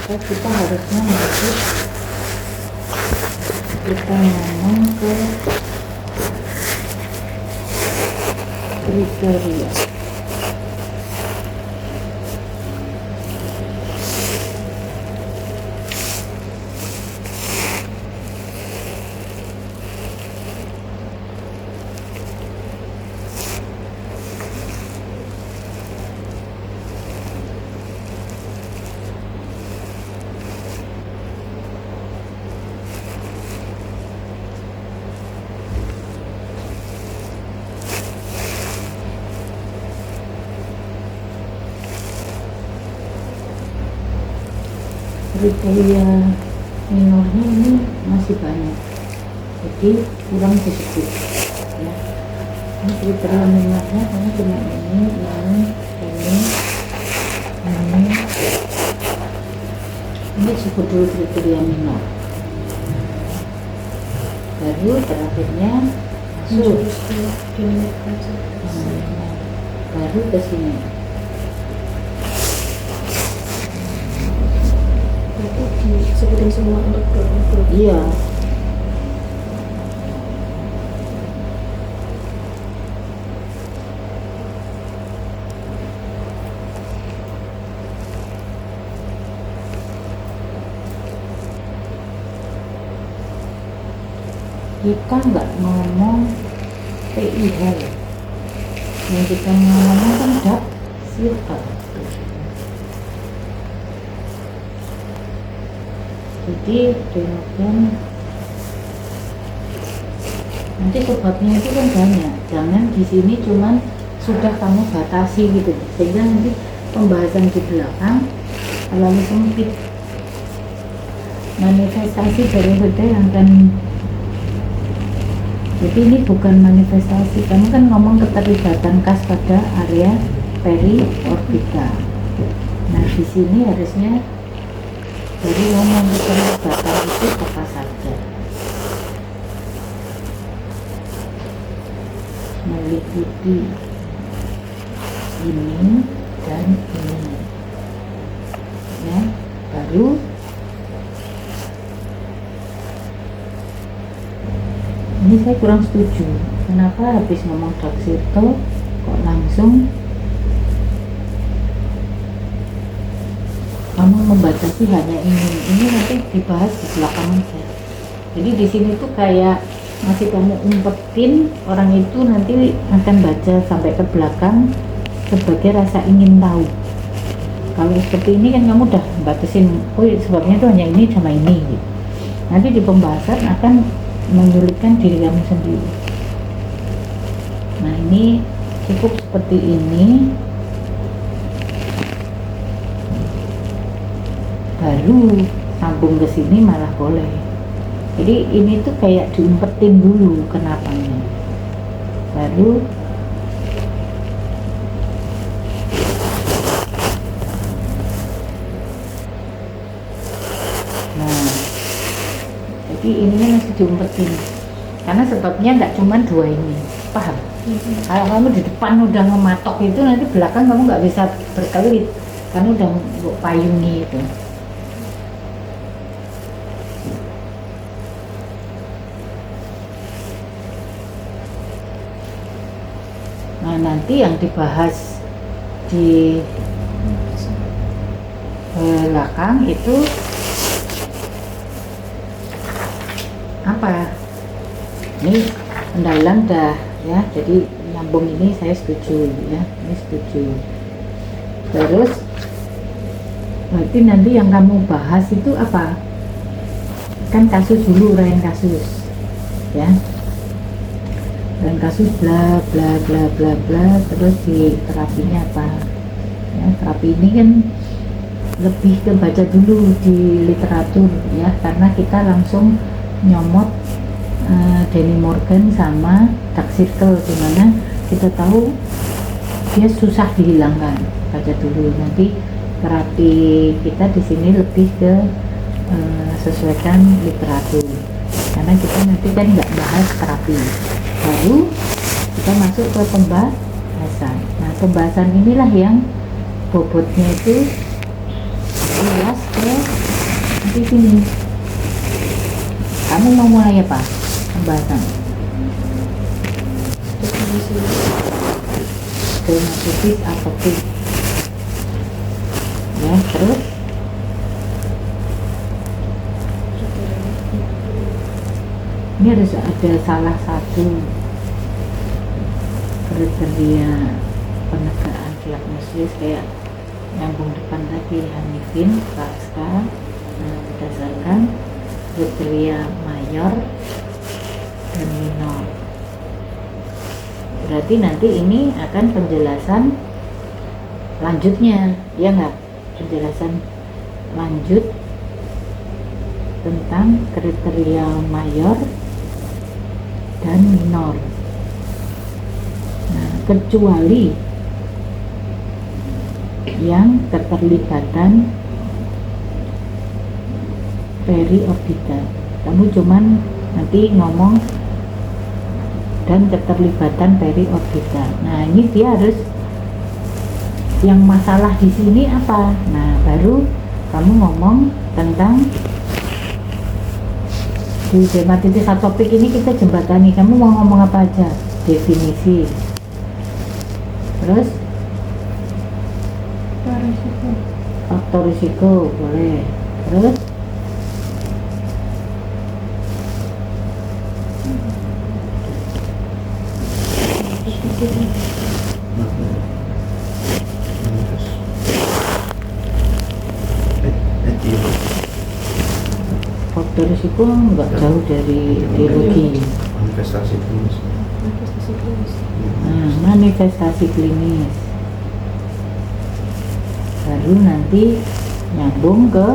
maka kita harusnya kita ngomong ke kriteria. Kriteria minornya ini masih banyak, jadi kurang disebut ya. Ini kriteria minornya karena cuma ini disebut dulu kriteria minor, baru terakhirnya masuk baru ke sini. Sebutin semua untuk produk. Iya. Kita nggak ngomong PIL, yang kita ngomong kan dark circle. Jadi kemudian nanti sebabnya itu kan banyak, jangan di sini cuman sudah kamu batasi gitu, sehingga nanti pembahasan di belakang terlalu sempit. Manifestasi dari yang akan, jadi ini bukan manifestasi, kamu kan ngomong keterlibatan kas pada area periorbita. Nah di sini harusnya jadi ngomong keterlibatan itu apa saja, meliputi ini dan ini ya. Baru ini saya kurang setuju, kenapa habis ngomong dark circle kok langsung kamu membatasi hanya ini nanti dibahas di belakang aja. Jadi di sini tuh kayak masih kamu umpetin, orang itu nanti akan baca sampai ke belakang sebagai rasa ingin tahu. Kalau seperti ini kan kamu udah batasin, oh sebabnya itu hanya ini sama ini gitu. Nanti di pembahasan akan menyulitkan diri kamu sendiri. Nah ini cukup seperti ini, baru sambung ke sini malah boleh. Jadi ini tuh kayak diumpetin dulu kenapanya, baru nah jadi ininya masih diumpetin karena sebabnya nggak cuma dua ini, paham? Kalau kamu di depan udah ngematok itu, nanti belakang kamu nggak bisa berkelit karena udah payungi itu. Nah nanti yang dibahas di belakang itu apa? Ini pendalam dah ya, jadi nyambung ini saya setuju ya, ini setuju. Terus berarti nanti yang kamu bahas itu apa? Kan kasus dulu, uraian kasus ya, dan kasus bla bla bla bla bla, terus di terapinya apa ya. Terapi ini kan lebih ke baca dulu di literatur ya, karena kita langsung nyomot Danny Morgan sama dark circle, dimana kita tahu dia susah dihilangkan. Baca dulu, nanti terapi kita di sini lebih ke sesuaikan literatur, karena kita nanti kan nggak bahas terapi, baru kita masuk ke pembahasan. Nah pembahasan inilah yang bobotnya itu luas ke Nanti sini. Kamu mau mulai apa? Pembahasan. Definisi Dermatitis atopik. Ya, terus ini harus ada salah satu kriteria penegaan diagnosis kayak nyambung depan tadi Hanifin, Pasca. Nah, berdasarkan kriteria mayor dan minor. Berarti nanti ini akan penjelasan lanjutnya, ya nggak? Penjelasan lanjut tentang kriteria mayor dan minor. Nah, kecuali yang keterlibatan periorbital, kamu cuman nanti ngomong dan keterlibatan periorbital. Nah, ini dia harus yang masalah di sini apa? Nah, baru kamu ngomong tentang di dermatitis atopik ini kita jembatani. Kamu mau ngomong apa aja? Definisi. Terus faktor risiko boleh. Terus faktor risiko nggak jauh dari etiologi. Manifestasi klinis. manifestasi klinis. Nah, manifestasi klinis. Baru nanti nyambung ke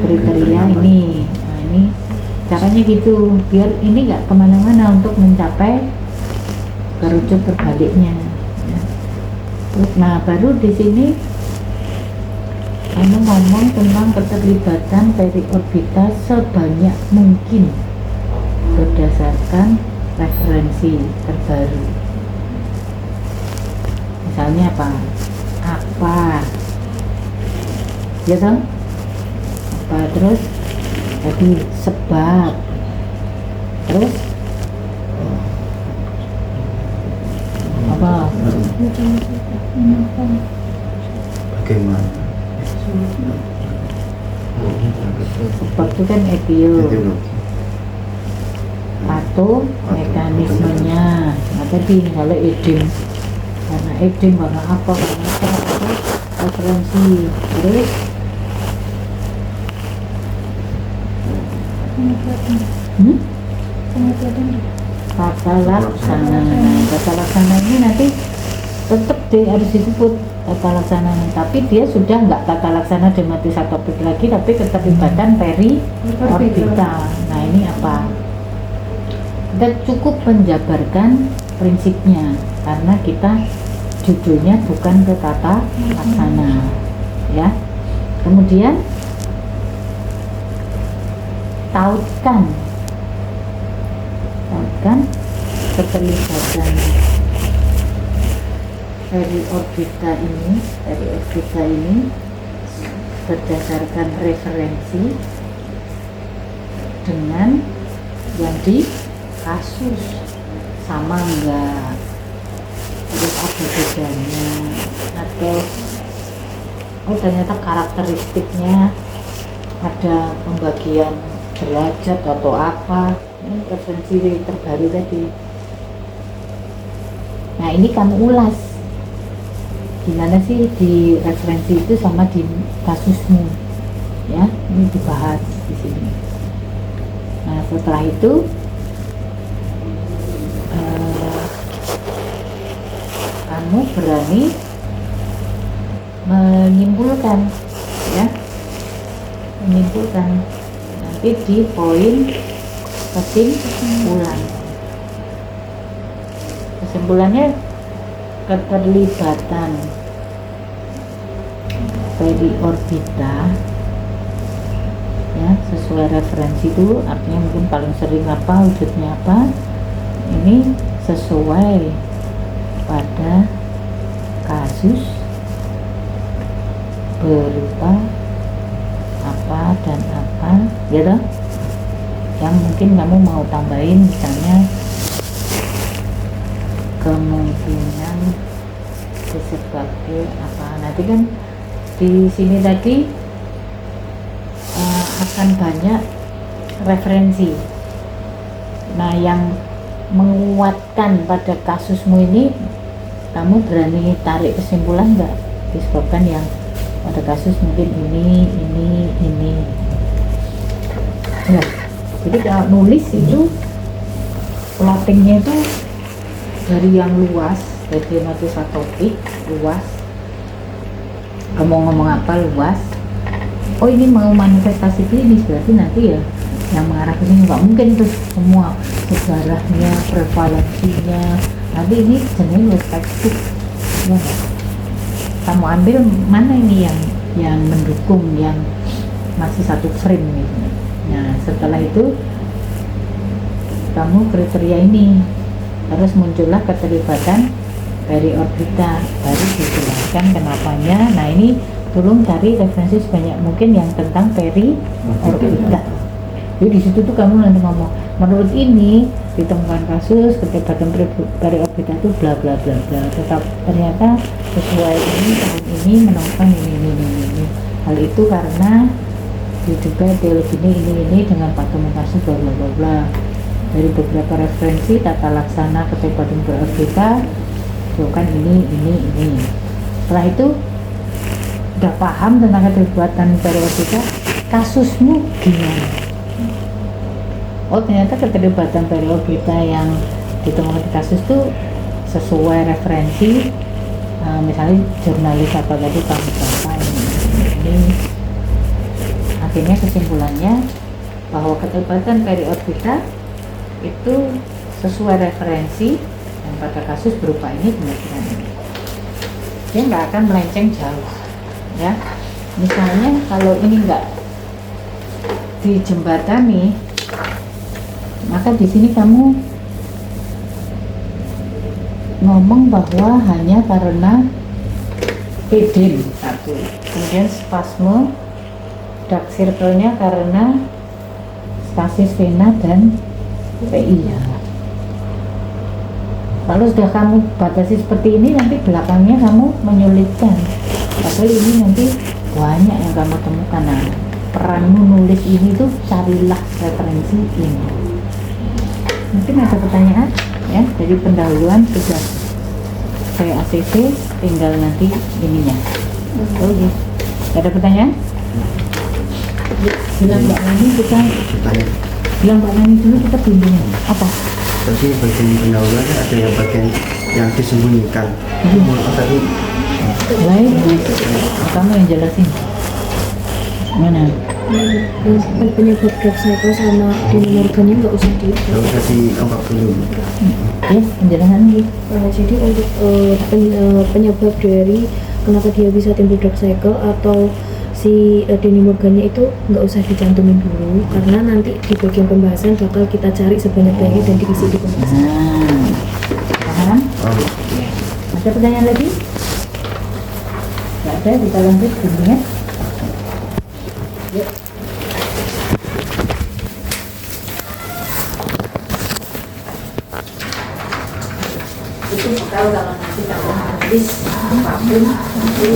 kriteria ini. Nah, ini caranya gitu, biar ini nggak kemana-mana untuk mencapai kerucut terbaliknya. Ya. Terus, nah baru di sini kamu ngomong tentang keterlibatan periorbital sebanyak mungkin berdasarkan referensi terbaru. Misalnya apa ya dong, apa, terus tadi sebab, terus apa, Bagaimana? sebab itu kan etiologi, atau mekanismenya. Nah tadi kalau edem, karena edem, karena apa, terus referensi, terus tata laksana. Tata laksana ini nanti tetap harus disebut tata laksana, tapi dia sudah nggak tata laksana dermatitis atopik lagi, tapi keterlibatan periorbital. Nah ini apa? Kita cukup menjabarkan prinsipnya karena kita judulnya bukan ke tata laksana, ya. Kemudian tautkan keterlibatan periorbital ini berdasarkan referensi dengan yang di kasus, sama enggak, terus ada bedanya, atau ternyata karakteristiknya ada pembagian derajat atau apa. Ini referensi terbaru tadi. Nah ini kamu ulas gimana sih di referensi itu sama di kasusmu, ya. Ini dibahas di sini. Nah setelah itu kamu berani menyimpulkan, ya, menyimpulkan nanti di poin kesimpulannya keterlibatan periorbital, ya, sesuai referensi itu artinya mungkin paling sering apa, wujudnya apa, ini sesuai pada kasus berupa apa dan apa. gitu, yang mungkin kamu mau tambahin misalnya kemungkinan disebabkan apa, nanti kan di sini tadi akan banyak referensi. Nah, yang menguatkan pada kasusmu ini, kamu berani tarik kesimpulan nggak disebabkan yang pada kasus mungkin ini. Ya, jadi kalau nulis itu plottingnya itu dari yang luas, dari notis topik luas, kamu ngomong apa luas. Oh, ini mau manifestasi klinis, berarti nanti ya yang mengarah ke sini. Nggak mungkin tuh semua sejarahnya, prevalensinya, nanti ini jenis perspektif ya. Kamu ambil mana ini yang mendukung, yang masih satu frame gitu. Nah, setelah itu kamu kriteria ini, terus muncullah keterlibatan periorbita, baru dijelaskan kenapanya. Nah, ini tolong cari referensi sebanyak mungkin yang tentang periorbita. Jadi di situ tuh kamu nanti ngomong, menurut ini ditemukan kasus keterlibatan periorbita itu bla bla bla bla. Tetap ternyata sesuai ini tahun ini menemukan ini. Hal itu karena diduga etiologi ini dengan patung kasus bla bla bla bla. Dari beberapa referensi tata laksana keterlibatan periorbita bukan ini. Setelah itu udah paham tentang keterlibatan periorbita, kasusmu gimana? Oh, ternyata keterlibatan periorbita yang ditemukan di kasus itu sesuai referensi, misalnya jurnalis apa tadi kamu berapa ini. Akhirnya kesimpulannya bahwa keterlibatan periorbita itu sesuai referensi yang pada kasus berupa ini kemungkinan ini. Dia nggak akan melenceng jauh, ya. Misalnya kalau ini nggak dijembatani, maka di sini kamu ngomong bahwa hanya karena edem satu, kemudian spasme dark circle-nya karena stasis vena dan PI. Kalau sudah kamu batasi seperti ini, nanti belakangnya kamu menyulitkan. Padahal ini nanti banyak yang kamu temukan. Nah, peranmu nulis ini tuh carilah referensi ini. Mungkin ada pertanyaan ya, jadi pendahuluan sudah saya ACC, tinggal nanti ininya. Oke, ada pertanyaan? Bilang Mbak Nani, kita bilang Mbak Nani dulu, kita bimbing apa? Tadi bagian pendahuluan ada yang bagian yang disembunyikan. Itu mau apa tadi? Baik, kamu yang jelasin. Mana? Penyebab drug cycle sama dinamorgannya nggak usah Nggak usah diungkap dulu. Ya, penjelasan lagi. Jadi untuk penyebab dari kenapa dia bisa timbul drug cycle atau si dinamorgannya itu nggak usah dicantumin dulu, karena nanti di bagian pembahasan bakal kita cari sebanyak-banyaknya dan diisi di pembahasan. Paham? Oh. Ada pertanyaan lagi? Nggak ada, kita lanjut bimbingnya. Yuk. Itu kalau nanti kamu habis apapun nanti